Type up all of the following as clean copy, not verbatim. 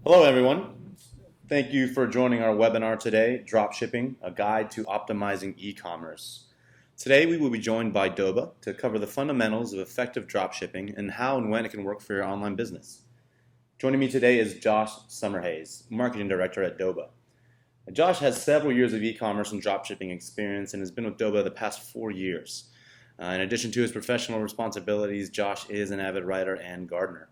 Hello, everyone. Thank you for joining our webinar today, Dropshipping, a guide to optimizing e-commerce. Today, we will be joined by Doba to cover the fundamentals of effective dropshipping and how and when it can work for your online business. Joining me today is Josh Summerhays, Marketing Director at Doba. Josh has several years of e-commerce and dropshipping experience and has been with Doba the past 4 years. In addition to his professional responsibilities, Josh is an avid writer and gardener.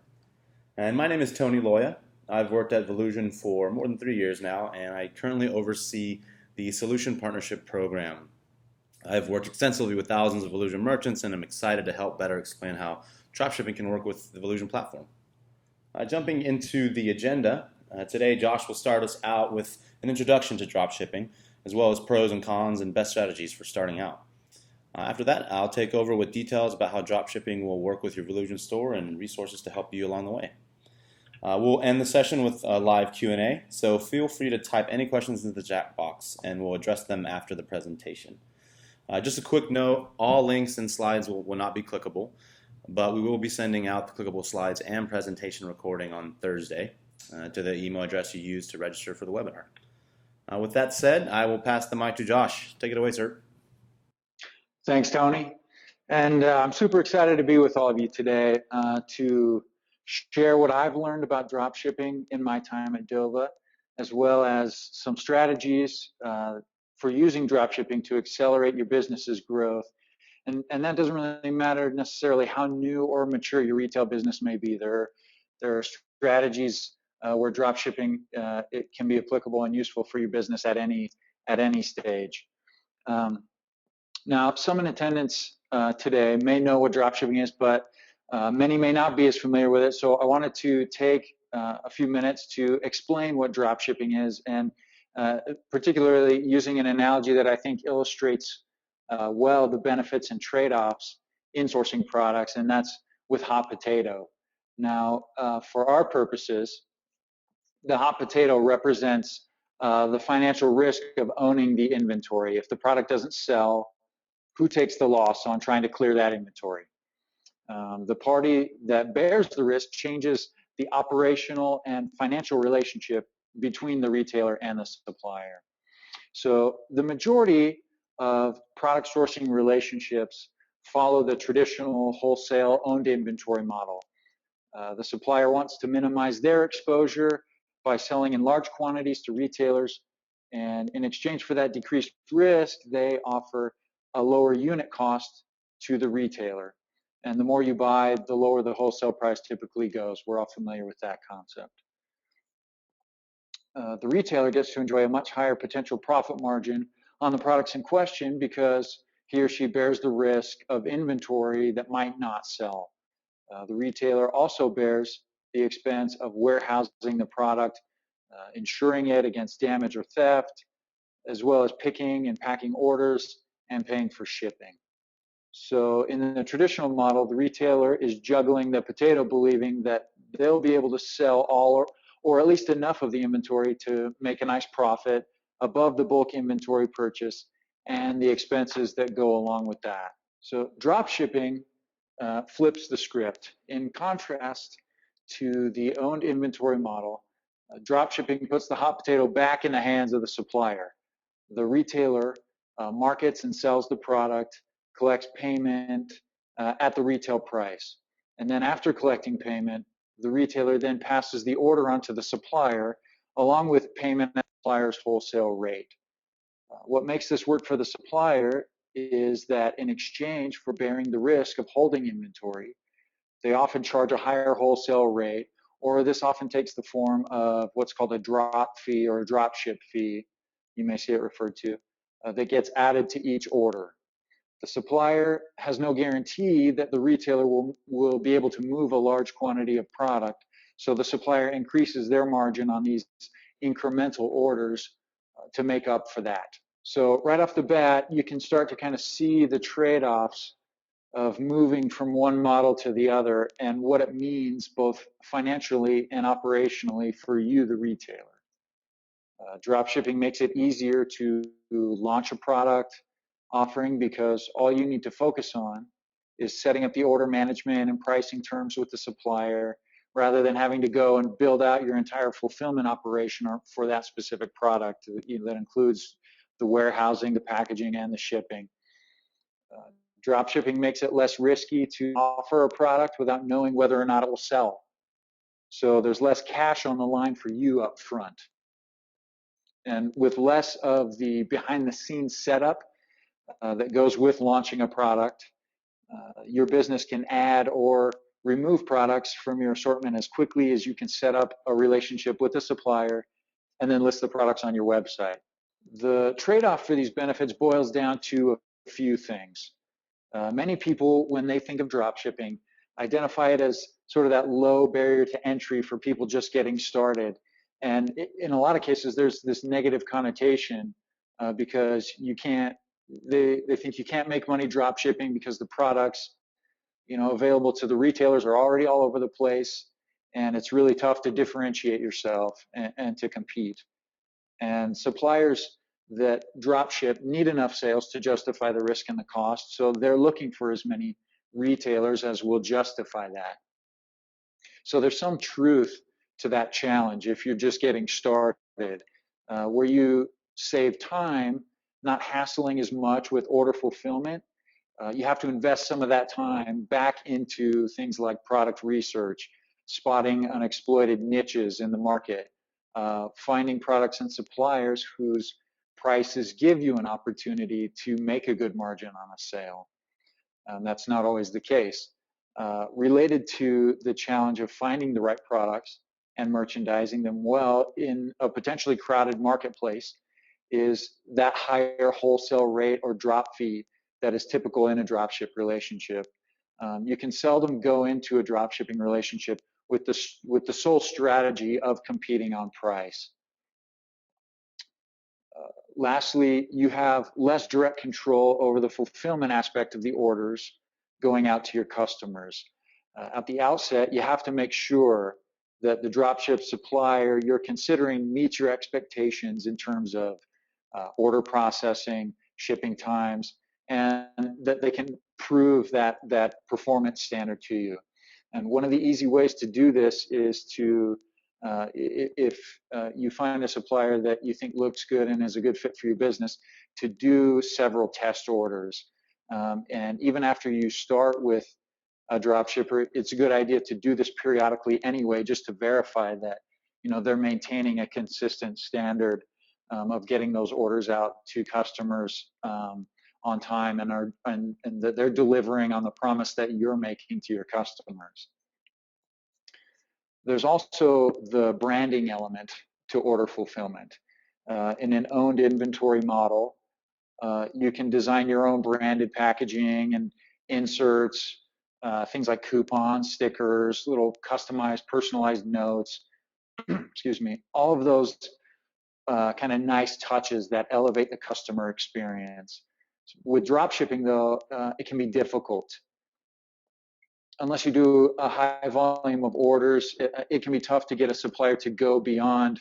And my name is Tony Loya. I've worked at Volusion for more than 3 years now, and I currently oversee the Solution Partnership Program. I've worked extensively with thousands of Volusion merchants, and I'm excited to help better explain how dropshipping can work with the Volusion platform. Jumping into the agenda, today Josh will start us out with an introduction to dropshipping, as well as pros and cons and best strategies for starting out. After that, I'll take over with details about how dropshipping will work with your Volusion store and resources to help you along the way. We'll end the session with a live Q&A, so feel free to type any questions into the chat box, and we'll address them after the presentation. Just a quick note, all links and slides will not be clickable, but we will be sending out the clickable slides and presentation recording on Thursday to the email address you used to register for the webinar. With that said, I will pass the mic to Josh. Take it away, sir. Thanks, Tony. And I'm super excited to be with all of you today to share what I've learned about dropshipping in my time at Doba, as well as some strategies for using dropshipping to accelerate your business's growth. And that doesn't really matter necessarily how new or mature your retail business may be. There are strategies where dropshipping it can be applicable and useful for your business at any stage. Now, some in attendance today may know what dropshipping is, but many may not be as familiar with it. So I wanted to take a few minutes to explain what dropshipping is, and particularly using an analogy that I think illustrates well the benefits and trade-offs in sourcing products, and that's with hot potato. Now, for our purposes, the hot potato represents the financial risk of owning the inventory. If the product doesn't sell, who takes the loss on trying to clear that inventory? The party that bears the risk changes the operational and financial relationship between the retailer and the supplier. So the majority of product sourcing relationships follow the traditional wholesale owned inventory model. The supplier wants to minimize their exposure by selling in large quantities to retailers, and in exchange for that decreased risk, they offer a lower unit cost to the retailer. And the more you buy, the lower the wholesale price typically goes. We're all familiar with that concept. The retailer gets to enjoy a much higher potential profit margin on the products in question because he or she bears the risk of inventory that might not sell. The retailer also bears the expense of warehousing the product, insuring it against damage or theft, as well as picking and packing orders and paying for shipping. So in the traditional model, the retailer is juggling the potato, believing that they'll be able to sell all or at least enough of the inventory to make a nice profit above the bulk inventory purchase and the expenses that go along with that. So drop shipping flips the script. In contrast to the owned inventory model, drop shipping puts the hot potato back in the hands of the supplier. The retailer markets and sells the product, collects payment at the retail price. And then after collecting payment, the retailer then passes the order on to the supplier along with payment at the supplier's wholesale rate. What makes this work for the supplier is that in exchange for bearing the risk of holding inventory, they often charge a higher wholesale rate, or this often takes the form of what's called a drop fee or a drop ship fee, you may see it referred to, that gets added to each order. The supplier has no guarantee that the retailer will be able to move a large quantity of product, so the supplier increases their margin on these incremental orders to make up for that. So right off the bat, you can start to kind of see the trade-offs of moving from one model to the other and what it means both financially and operationally for you, the retailer. Dropshipping makes it easier to launch a product offering because all you need to focus on is setting up the order management and pricing terms with the supplier, rather than having to go and build out your entire fulfillment operation for that specific product. That includes the warehousing, the packaging, and the shipping. Drop shipping makes it less risky to offer a product without knowing whether or not it will sell. So there's less cash on the line for you up front. And with less of the behind the scenes setup that goes with launching a product, your business can add or remove products from your assortment as quickly as you can set up a relationship with a supplier and then list the products on your website. The trade-off for these benefits boils down to a few things. Many people, when they think of drop shipping, identify it as sort of that low barrier to entry for people just getting started. And in a lot of cases, there's this negative connotation because they think you can't make money drop shipping because the products, available to the retailers are already all over the place, and it's really tough to differentiate yourself and to compete. And suppliers that drop ship need enough sales to justify the risk and the cost, so they're looking for as many retailers as will justify that. So there's some truth to that challenge if you're just getting started, where you save time not hassling as much with order fulfillment. You have to invest some of that time back into things like product research, spotting unexploited niches in the market, finding products and suppliers whose prices give you an opportunity to make a good margin on a sale. That's not always the case. Related to the challenge of finding the right products and merchandising them well in a potentially crowded marketplace is that higher wholesale rate or drop fee that is typical in a dropship relationship. You can seldom go into a dropshipping relationship with the sole strategy of competing on price. Lastly, you have less direct control over the fulfillment aspect of the orders going out to your customers. At the outset, you have to make sure that the dropship supplier you're considering meets your expectations in terms of order processing, shipping times, and that they can prove that performance standard to you. And one of the easy ways to do this is to, if you find a supplier that you think looks good and is a good fit for your business, to do several test orders. And even after you start with a drop shipper, it's a good idea to do this periodically anyway, just to verify that they're maintaining a consistent standard of getting those orders out to customers on time and that they're delivering on the promise that you're making to your customers. There's also the branding element to order fulfillment. In an owned inventory model, you can design your own branded packaging and inserts, things like coupons, stickers, little customized, personalized notes, excuse me, all of those kind of nice touches that elevate the customer experience. With drop shipping, though, it can be difficult. Unless you do a high volume of orders, it can be tough to get a supplier to go beyond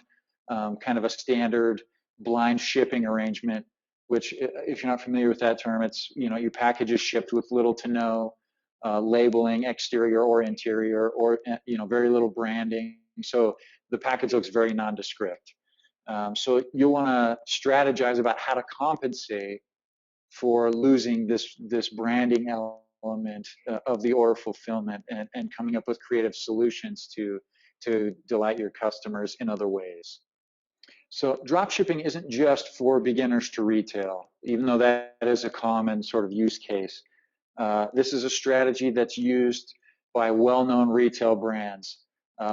kind of a standard blind shipping arrangement, which, if you're not familiar with that term, it's, your package is shipped with little to no labeling, exterior or interior, or, very little branding. So the package looks very nondescript. So you'll want to strategize about how to compensate for losing this branding element of the order fulfillment, and coming up with creative solutions to delight your customers in other ways. So drop shipping isn't just for beginners to retail, even though that is a common sort of use case. This is a strategy that's used by well-known retail brands.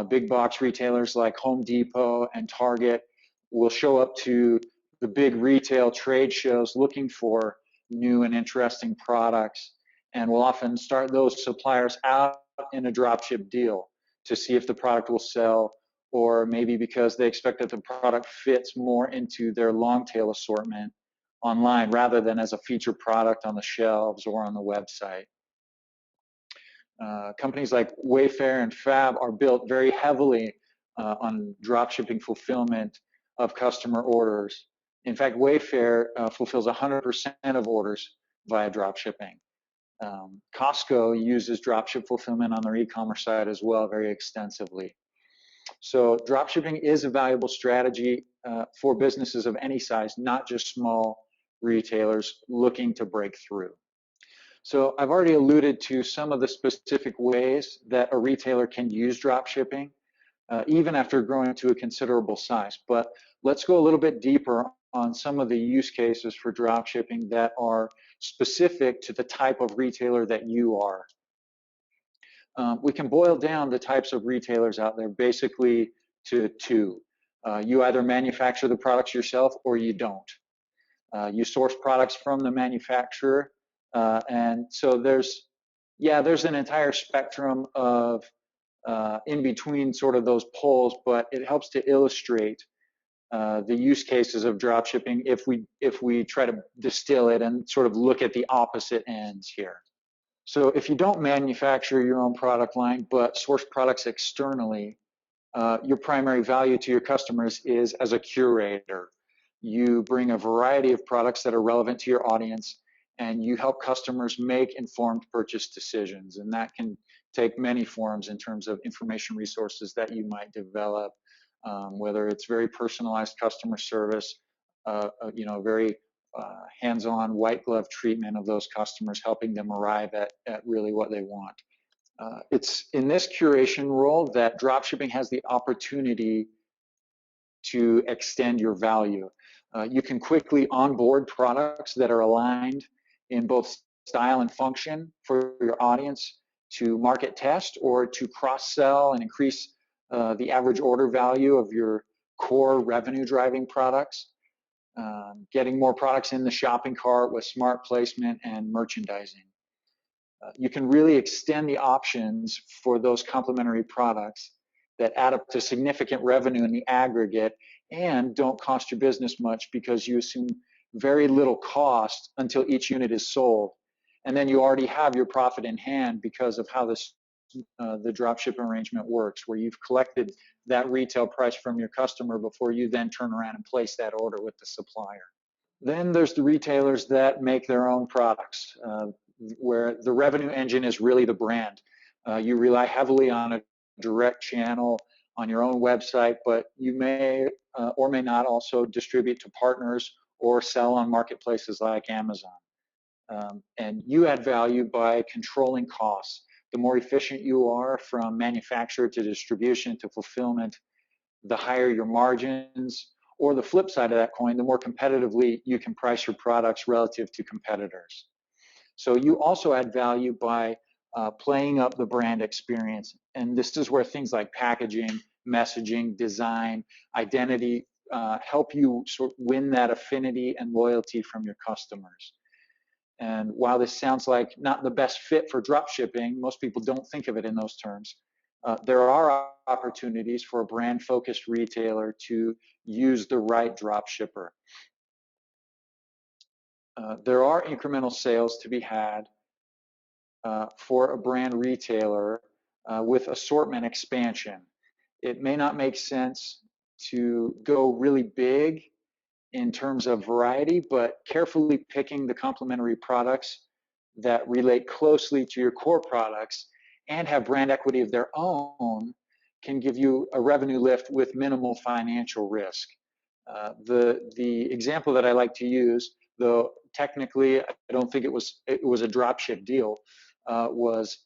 Big box retailers like Home Depot and Target will show up to the big retail trade shows looking for new and interesting products, and will often start those suppliers out in a dropship deal to see if the product will sell, or maybe because they expect that the product fits more into their long tail assortment online rather than as a featured product on the shelves or on the website. Companies like Wayfair and Fab are built very heavily on dropshipping fulfillment of customer orders. In fact, Wayfair fulfills 100% of orders via dropshipping. Costco uses dropship fulfillment on their e-commerce side as well, very extensively. So dropshipping is a valuable strategy for businesses of any size, not just small retailers looking to break through. So I've already alluded to some of the specific ways that a retailer can use dropshipping, even after growing to a considerable size. But let's go a little bit deeper on some of the use cases for dropshipping that are specific to the type of retailer that you are. We can boil down the types of retailers out there basically to two. You either manufacture the products yourself or you don't. You source products from the manufacturer, and so there's an entire spectrum of in between sort of those poles, but it helps to illustrate the use cases of dropshipping if we try to distill it and sort of look at the opposite ends here. So if you don't manufacture your own product line but source products externally, your primary value to your customers is as a curator. You bring a variety of products that are relevant to your audience, and you help customers make informed purchase decisions. And that can take many forms in terms of information resources that you might develop, whether it's very personalized customer service, very hands-on white glove treatment of those customers, helping them arrive at really what they want. It's in this curation role that dropshipping has the opportunity to extend your value. You can quickly onboard products that are aligned in both style and function for your audience to market test or to cross-sell and increase the average order value of your core revenue driving products. Getting more products in the shopping cart with smart placement and merchandising. You can really extend the options for those complementary products that add up to significant revenue in the aggregate and don't cost your business much because you assume very little cost until each unit is sold. And then you already have your profit in hand because of how this the dropship arrangement works, where you've collected that retail price from your customer before you then turn around and place that order with the supplier. Then there's the retailers that make their own products, where the revenue engine is really the brand. You rely heavily on a direct channel on your own website, but you may or may not also distribute to partners or sell on marketplaces like Amazon. And you add value by controlling costs. The more efficient you are from manufacturer to distribution to fulfillment, the higher your margins, or the flip side of that coin, the more competitively you can price your products relative to competitors. So you also add value by playing up the brand experience. And this is where things like packaging, messaging, design, identity help you sort of win that affinity and loyalty from your customers. And while this sounds like not the best fit for dropshipping, most people don't think of it in those terms. There are opportunities for a brand-focused retailer to use the right dropshipper. There are incremental sales to be had for a brand retailer with assortment expansion. It may not make sense to go really big in terms of variety, but carefully picking the complementary products that relate closely to your core products and have brand equity of their own can give you a revenue lift with minimal financial risk. The example that I like to use, though technically I don't think it was a dropship deal, was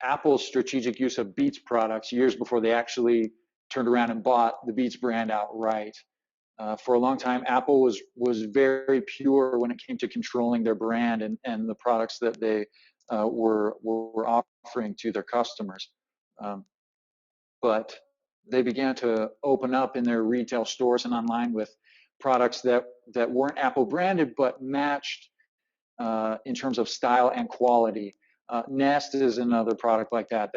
Apple's strategic use of Beats products years before they actually turned around and bought the Beats brand outright. For a long time, Apple was very pure when it came to controlling their brand and the products that they were offering to their customers. But they began to open up in their retail stores and online with products that weren't Apple branded but matched in terms of style and quality. Nest is another product like that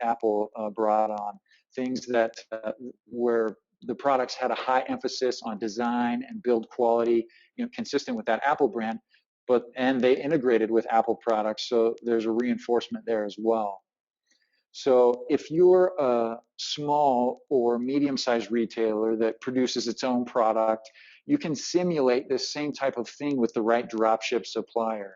Apple brought on. Things that where the products had a high emphasis on design and build quality, consistent with that Apple brand, and they integrated with Apple products, so there's a reinforcement there as well. So if you're a small or medium-sized retailer that produces its own product, you can simulate this same type of thing with the right dropship supplier.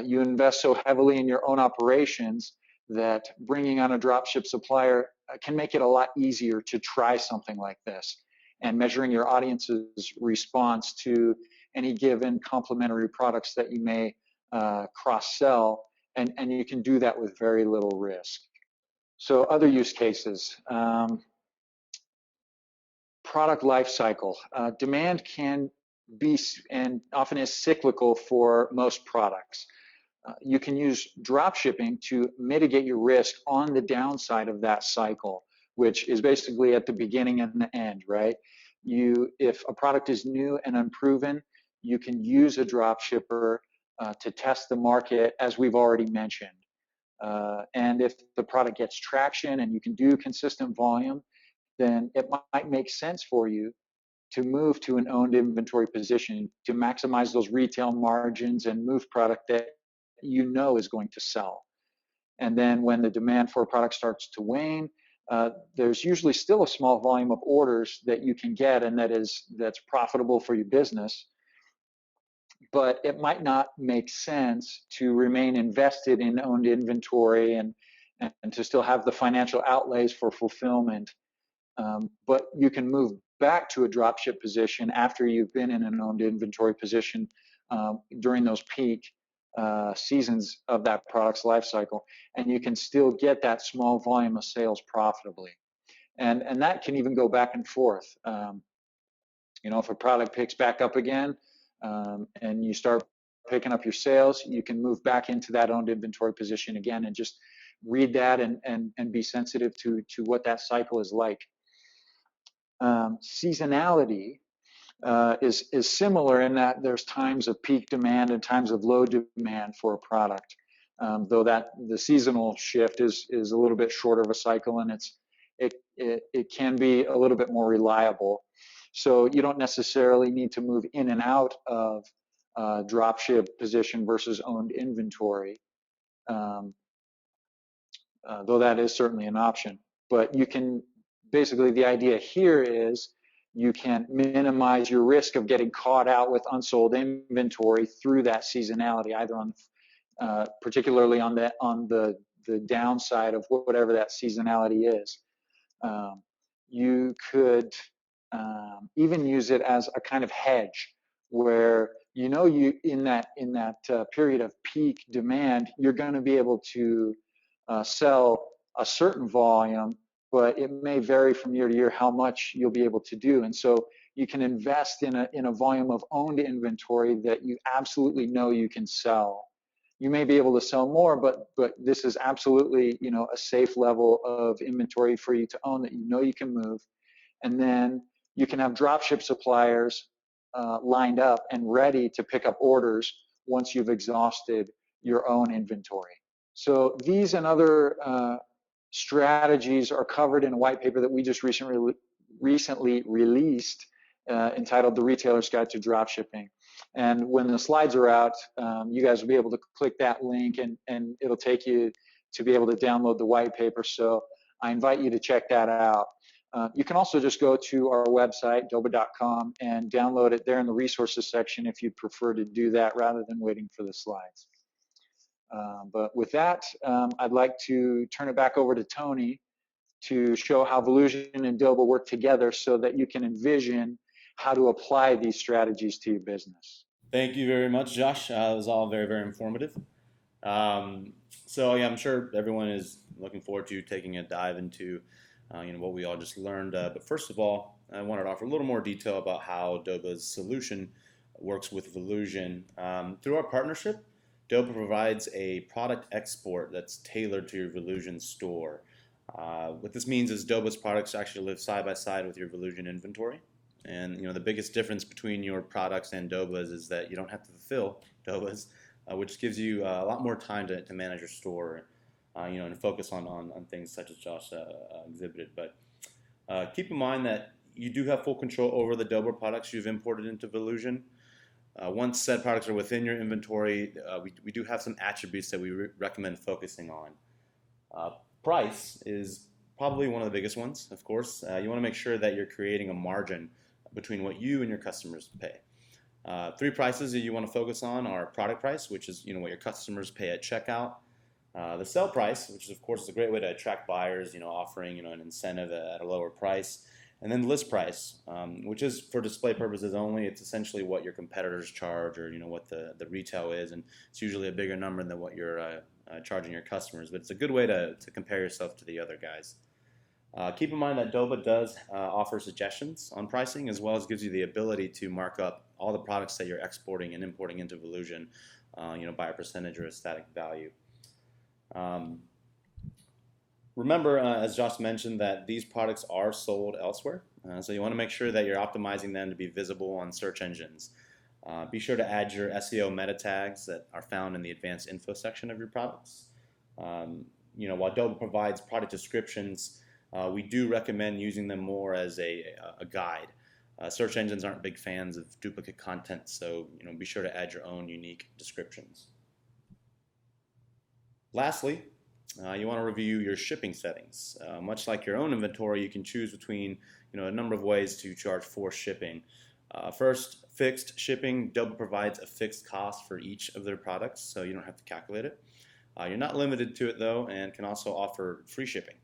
You invest so heavily in your own operations that bringing on a dropship supplier can make it a lot easier to try something like this, and measuring your audience's response to any given complementary products that you may cross-sell, and you can do that with very little risk. So other use cases, product life cycle. Demand can be and often is cyclical for most products. You can use drop shipping to mitigate your risk on the downside of that cycle, which is basically at the beginning and the end, right? If a product is new and unproven, you can use a drop shipper to test the market, as we've already mentioned. And if the product gets traction and you can do consistent volume, then it might make sense for you to move to an owned inventory position to maximize those retail margins and move product that you know is going to sell. And then when the demand for a product starts to wane, there's usually still a small volume of orders that you can get and that's profitable for your business. But it might not make sense to remain invested in owned inventory and to still have the financial outlays for fulfillment. But you can move back to a dropship position after you've been in an owned inventory position during those peak seasons of that product's life cycle, and you can still get that small volume of sales profitably. And that can even go back and forth. If a product picks back up again and you start picking up your sales, you can move back into that owned inventory position again and just read that and be sensitive to what that cycle is like. Seasonality is similar in that there's times of peak demand and times of low demand for a product, though that the seasonal shift is a little bit shorter of a cycle, and it can be a little bit more reliable. So you don't necessarily need to move in and out of dropship position versus owned inventory, though that is certainly an option. But you can basically, the idea here is you can minimize your risk of getting caught out with unsold inventory through that seasonality, either on particularly on the downside of whatever that seasonality is. You could even use it as a kind of hedge, where you in that period of peak demand, you're going to be able to sell a certain volume, but it may vary from year to year how much you'll be able to do. And so you can invest in a volume of owned inventory that you absolutely know you can sell. You may be able to sell more, but this is absolutely a safe level of inventory for you to own that you can move. And then you can have dropship suppliers lined up and ready to pick up orders once you've exhausted your own inventory. So these and other strategies are covered in a white paper that we just recently released entitled The Retailer's Guide to Dropshipping. And when the slides are out, you guys will be able to click that link and it'll take you to be able to download the white paper. So I invite you to check that out. You can also just go to our website, doba.com, and download it there in the resources section if you'd prefer to do that rather than waiting for the slides. But with that, I'd like to turn it back over to Tony to show how Volusion and Doba work together so that you can envision how to apply these strategies to your business. Thank you very much, Josh. It was all very, very informative. So yeah, I'm sure everyone is looking forward to taking a dive into what we all just learned. But first of all, I wanted to offer a little more detail about how Doba's solution works with Volusion. Through our partnership, Doba provides a product export that's tailored to your Volusion store. What this means is Doba's products actually live side by side with your Volusion inventory. And the biggest difference between your products and Doba's is that you don't have to fulfill Doba's, which gives you a lot more time to manage your store, and focus on things such as Josh exhibited. But keep in mind that you do have full control over the Doba products you've imported into Volusion. Once said products are within your inventory, we do have some attributes that we recommend focusing on. Price is probably one of the biggest ones, of course. You want to make sure that you're creating a margin between what you and your customers pay. Three prices that you want to focus on are product price, which is what your customers pay at checkout. The sell price, which is of course a great way to attract buyers, offering an incentive at a lower price, and then list price, which is for display purposes only. It's essentially what your competitors charge, or what the retail is, and it's usually a bigger number than what you're charging your customers. But it's a good way to compare yourself to the other guys. Keep in mind that Doba does offer suggestions on pricing, as well as gives you the ability to mark up all the products that you're exporting and importing into Volusion, by a percentage or a static value. Remember, as Josh mentioned, that these products are sold elsewhere, so you want to make sure that you're optimizing them to be visible on search engines. Be sure to add your SEO meta tags that are found in the advanced info section of your products. While Doba provides product descriptions, we do recommend using them more as a guide. Search engines aren't big fans of duplicate content, so be sure to add your own unique descriptions. Lastly, you want to review your shipping settings. Much like your own inventory, you can choose between a number of ways to charge for shipping. First, fixed shipping. Doba provides a fixed cost for each of their products, so you don't have to calculate it. You're not limited to it though, and can also offer free shipping.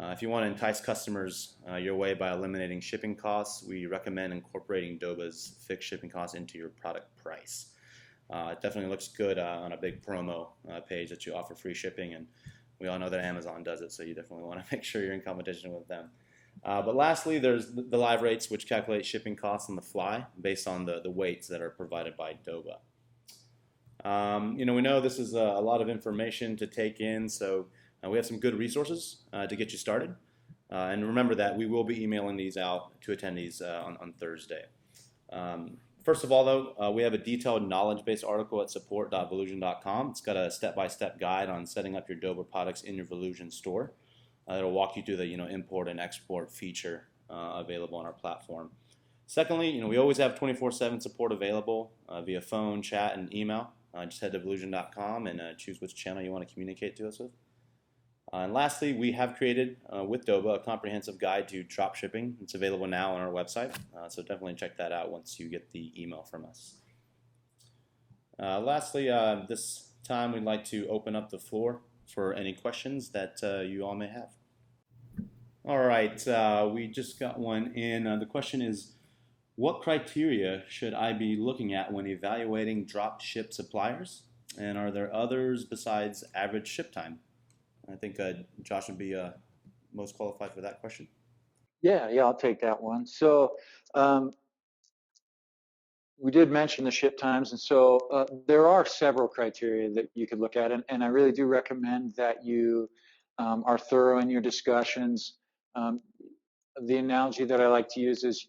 If you want to entice customers your way by eliminating shipping costs, we recommend incorporating Doba's fixed shipping costs into your product price. It definitely looks good on a big promo page that you offer free shipping, and we all know that Amazon does it, so you definitely want to make sure you're in competition with them. But lastly, there's the live rates, which calculate shipping costs on the fly based on the weights that are provided by Doba. We know this is a lot of information to take in, so we have some good resources to get you started. And remember that we will be emailing these out to attendees on Thursday. First of all, though, we have a detailed knowledge-based article at support.volusion.com. It's got a step-by-step guide on setting up your Doba products in your Volusion store. It'll walk you through the import and export feature available on our platform. Secondly, we always have 24/7 support available via phone, chat, and email. Just head to volusion.com and choose which channel you want to communicate to us with. And lastly, we have created with Doba a comprehensive guide to dropshipping. It's available now on our website, so definitely check that out once you get the email from us. Lastly, this time we'd like to open up the floor for any questions that you all may have. All right, we just got one in. The question is, what criteria should I be looking at when evaluating drop ship suppliers? And are there others besides average ship time? I think Josh would be most qualified for that question. Yeah, I'll take that one. So we did mention the ship times, and so there are several criteria that you could look at, and I really do recommend that you are thorough in your discussions. The analogy that I like to use is,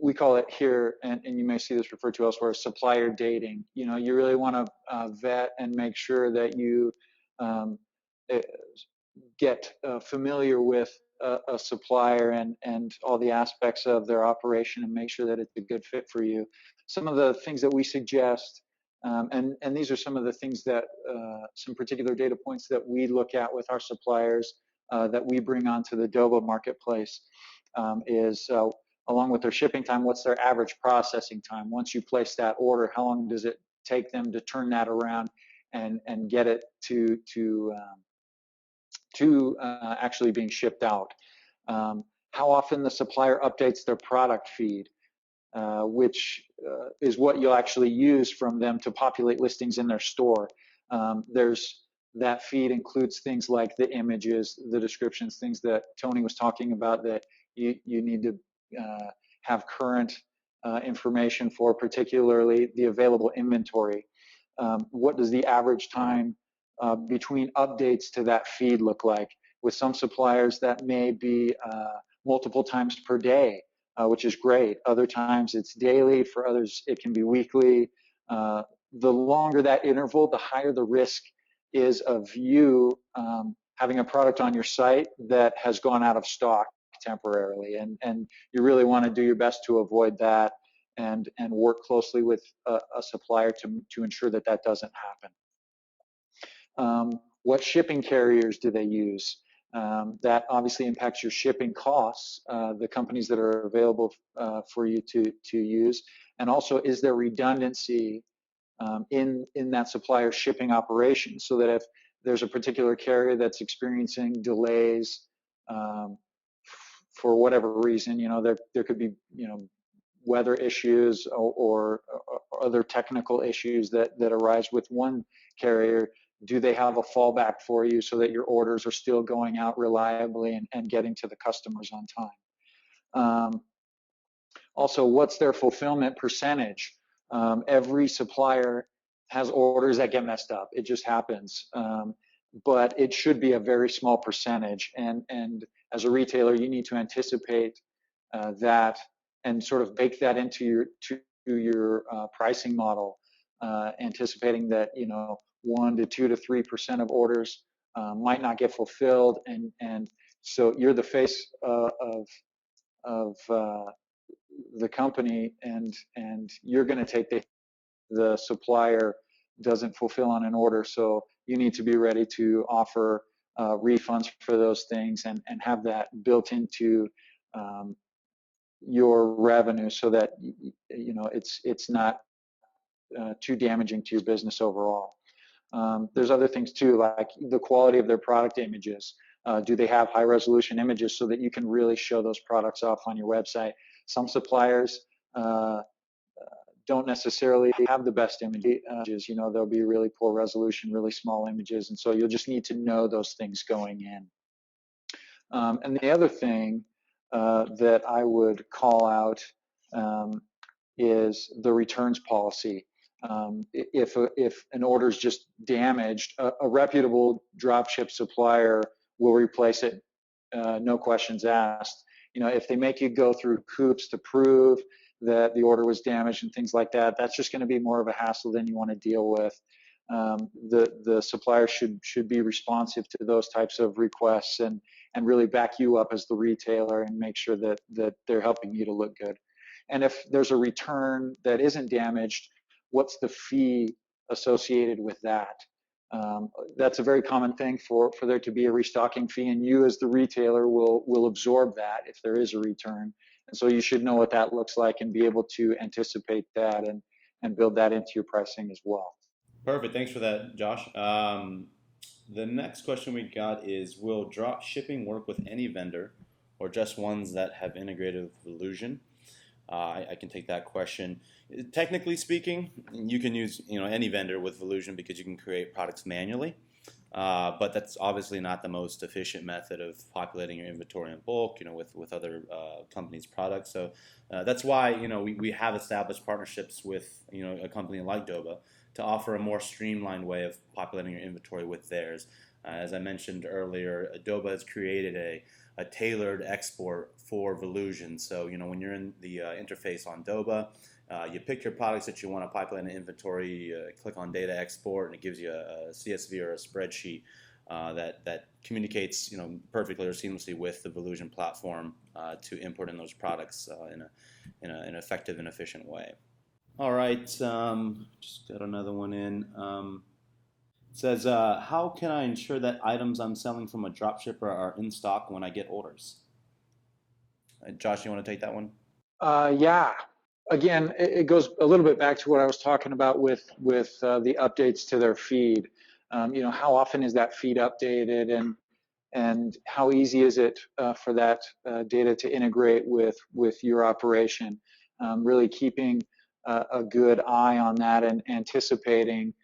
we call it here, and you may see this referred to elsewhere, supplier dating. You really want to vet and make sure that you get familiar with a supplier and all the aspects of their operation, and make sure that it's a good fit for you. Some of the things that we suggest, and these are some of the things that, some particular data points that we look at with our suppliers that we bring onto the Doba marketplace, is along with their shipping time, what's their average processing time? Once you place that order, how long does it take them to turn that around and get it to actually being shipped out? How often the supplier updates their product feed, which is what you'll actually use from them to populate listings in their store. That feed includes things like the images, the descriptions, things that Tony was talking about that you need to have current information for, particularly the available inventory. What does the average time between updates to that feed look like? With some suppliers, that may be multiple times per day, which is great. Other times it's daily. For others, it can be weekly. The longer that interval, the higher the risk is of you having a product on your site that has gone out of stock temporarily. And you really want to do your best to avoid that and work closely with a supplier to ensure that that doesn't happen. What shipping carriers do they use? That obviously impacts your shipping costs, the companies that are available for you to use, and also is there redundancy in that supplier shipping operation, so that if there's a particular carrier that's experiencing delays for whatever reason, there could be weather issues or other technical issues that arise with one carrier. Do they have a fallback for you so that your orders are still going out reliably and getting to the customers on time? Also, what's their fulfillment percentage? Every supplier has orders that get messed up. It just happens. But it should be a very small percentage. And as a retailer, you need to anticipate that and sort of bake that into your pricing model, anticipating that 1 to 2 to 3% of orders might not get fulfilled, and so you're the face of the company, and you're going to take the supplier doesn't fulfill on an order, so you need to be ready to offer refunds for those things and have that built into your revenue, so that it's not too damaging to your business overall. There's other things too, like the quality of their product images. Do they have high resolution images so that you can really show those products off on your website? Some suppliers don't necessarily have the best images. There'll be really poor resolution, really small images, and so you'll just need to know those things going in. And the other thing that I would call out is the returns policy. If an order is just damaged, a reputable dropship supplier will replace it, no questions asked. If they make you go through hoops to prove that the order was damaged and things like that, that's just going to be more of a hassle than you want to deal with. The supplier should be responsive to those types of requests and really back you up as the retailer and make sure that they're helping you to look good. And if there's a return that isn't damaged, what's the fee associated with that? That's a very common thing for there to be a restocking fee, and you as the retailer will absorb that if there is a return. And so you should know what that looks like and be able to anticipate that and build that into your pricing as well. Perfect. Thanks for that, Josh. The next question we got is, will drop shipping work with any vendor or just ones that have integrated with Volusion? I can take that question. Technically speaking, you can use any vendor with Volusion because you can create products manually, but that's obviously not the most efficient method of populating your inventory in bulk, with other companies' products. So that's why we have established partnerships with a company like Doba to offer a more streamlined way of populating your inventory with theirs. As I mentioned earlier, Adobe has created a tailored export for Volusion. So, when you're in the interface on Doba, you pick your products that you want to populate in inventory, click on Data Export, and it gives you a CSV or a spreadsheet that communicates, perfectly or seamlessly with the Volusion platform to import in those products in an effective and efficient way. All right, just got another one in. It says, how can I ensure that items I'm selling from a dropshipper are in stock when I get orders? Josh, you want to take that one? Yeah. Again, it goes a little bit back to what I was talking about with the updates to their feed. How often is that feed updated, and how easy is it for that data to integrate with your operation? Really keeping a good eye on that and anticipating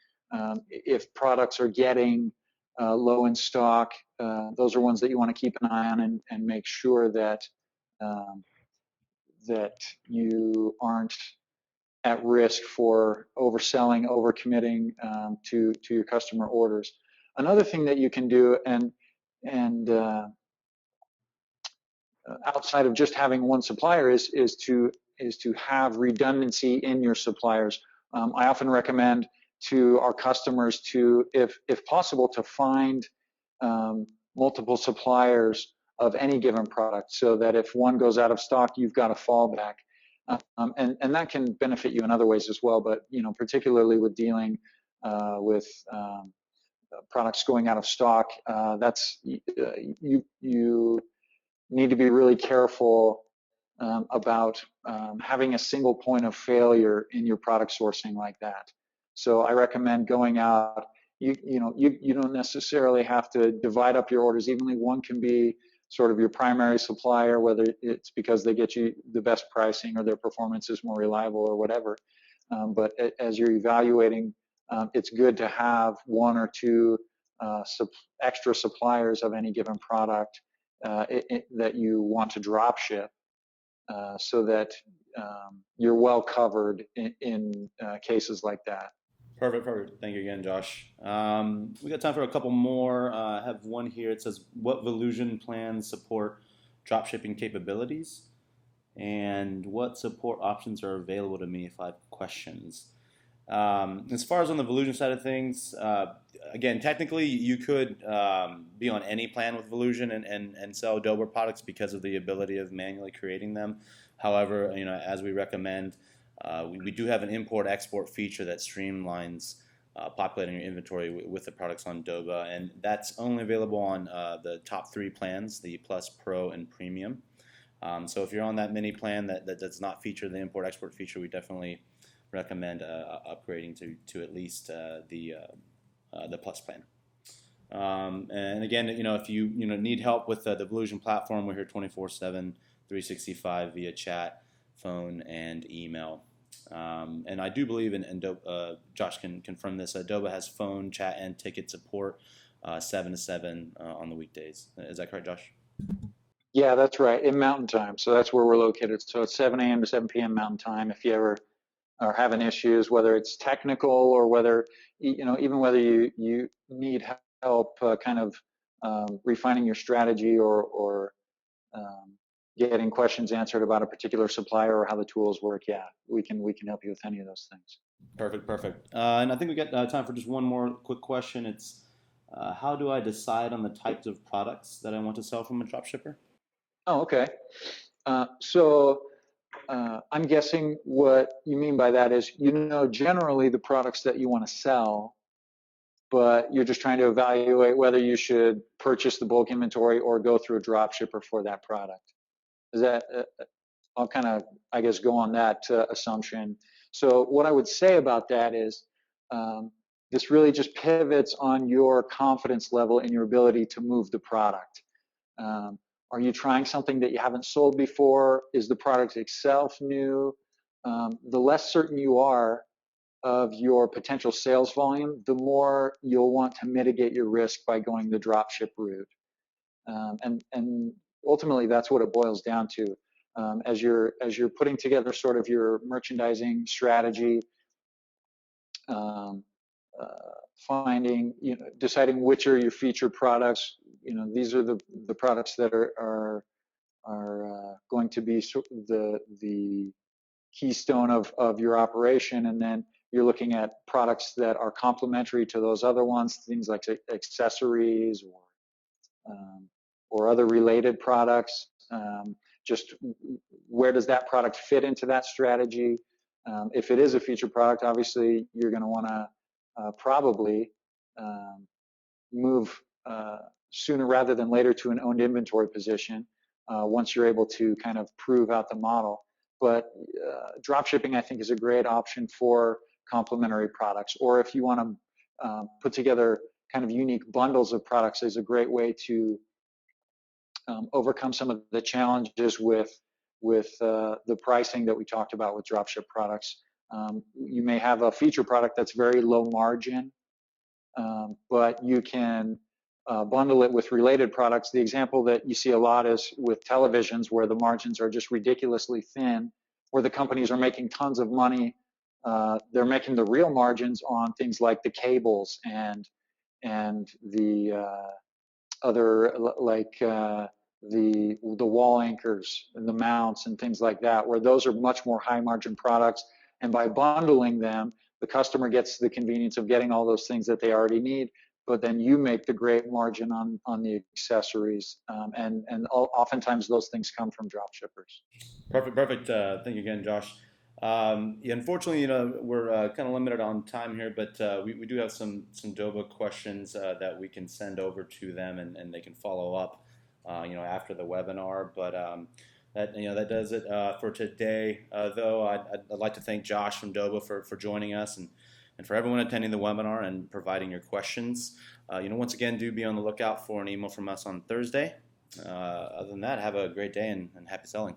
if products are getting low in stock. Those are ones that you want to keep an eye on and make sure that that you aren't at risk for overselling, overcommitting to your customer orders. Another thing that you can do, and outside of just having one supplier, is to have redundancy in your suppliers. I often recommend to our customers to, if possible, to find multiple suppliers of any given product, so that if one goes out of stock, you've got a fallback. And that can benefit you in other ways as well, but particularly with dealing with products going out of stock, you need to be really careful about having a single point of failure in your product sourcing like that. So I recommend going out. You don't necessarily have to divide up your orders evenly. One can be sort of your primary supplier, whether it's because they get you the best pricing or their performance is more reliable or whatever. But as you're evaluating, it's good to have one or two extra suppliers of any given product that you want to drop ship, so that you're well covered in cases like that. Perfect. Thank you again, Josh. We got time for a couple more. I have one here. It says, what Volusion plans support dropshipping capabilities? And what support options are available to me if I have questions? As far as on the Volusion side of things, again, technically you could be on any plan with Volusion and sell Dober products because of the ability of manually creating them. However, as we recommend, we do have an import-export feature that streamlines populating your inventory with the products on Doba, and that's only available on the top 3 plans, the Plus, Pro, and Premium. So if you're on that mini plan that does not feature the import-export feature, we definitely recommend upgrading to at least the Plus plan. And again, if you need help with the Volusion platform, we're here 24/7, 365 via chat, phone, and email. And I do believe, Josh can confirm this, Doba has phone, chat, and ticket support 7 to 7 on the weekdays. Is that correct, Josh? Yeah, that's right, in Mountain Time. So that's where we're located. So it's 7 a.m. to 7 p.m. Mountain Time. If you ever are having issues, whether it's technical or whether, even whether you need help kind of refining your strategy or getting questions answered about a particular supplier or how the tools work, yeah, we can help you with any of those things. Perfect. And I think we got time for just one more quick question. It's how do I decide on the types of products that I want to sell from a dropshipper? Oh, okay. So I'm guessing what you mean by that is, generally the products that you want to sell, but you're just trying to evaluate whether you should purchase the bulk inventory or go through a drop shipper for that product. Is that, I'll kind of, I guess, go on that assumption. So what I would say about that is, this really just pivots on your confidence level in your ability to move the product. Are you trying something that you haven't sold before? Is the product itself new? The less certain you are of your potential sales volume, the more you'll want to mitigate your risk by going the dropship route. And ultimately, that's what it boils down to. As you're putting together sort of your merchandising strategy, deciding which are your featured products. These are the products that are going to be the keystone of your operation, and then you're looking at products that are complementary to those other ones, things like accessories or other related products. Just where does that product fit into that strategy? If it is a featured product, obviously you're going to want to probably move sooner rather than later to an owned inventory position once you're able to kind of prove out the model. But drop shipping, I think, is a great option for complementary products. Or if you want to put together kind of unique bundles of products, is a great way to overcome some of the challenges with the pricing that we talked about with dropship products. You may have a feature product that's very low margin, but you can bundle it with related products. The example that you see a lot is with televisions, where the margins are just ridiculously thin, where the companies are making tons of money. They're making the real margins on things like the cables and the other, like the wall anchors and the mounts and things like that, where those are much more high margin products. And by bundling them, the customer gets the convenience of getting all those things that they already need, but then you make the great margin on the accessories. And oftentimes those things come from drop shippers. Perfect. Thank you again, Josh. Yeah, unfortunately, we're kind of limited on time here, but we do have some DOBA questions that we can send over to them, and they can follow up, after the webinar. But that does it for today. Though I'd like to thank Josh from DOBA for joining us, and for everyone attending the webinar and providing your questions. Once again, do be on the lookout for an email from us on Thursday. Other than that, have a great day and happy selling.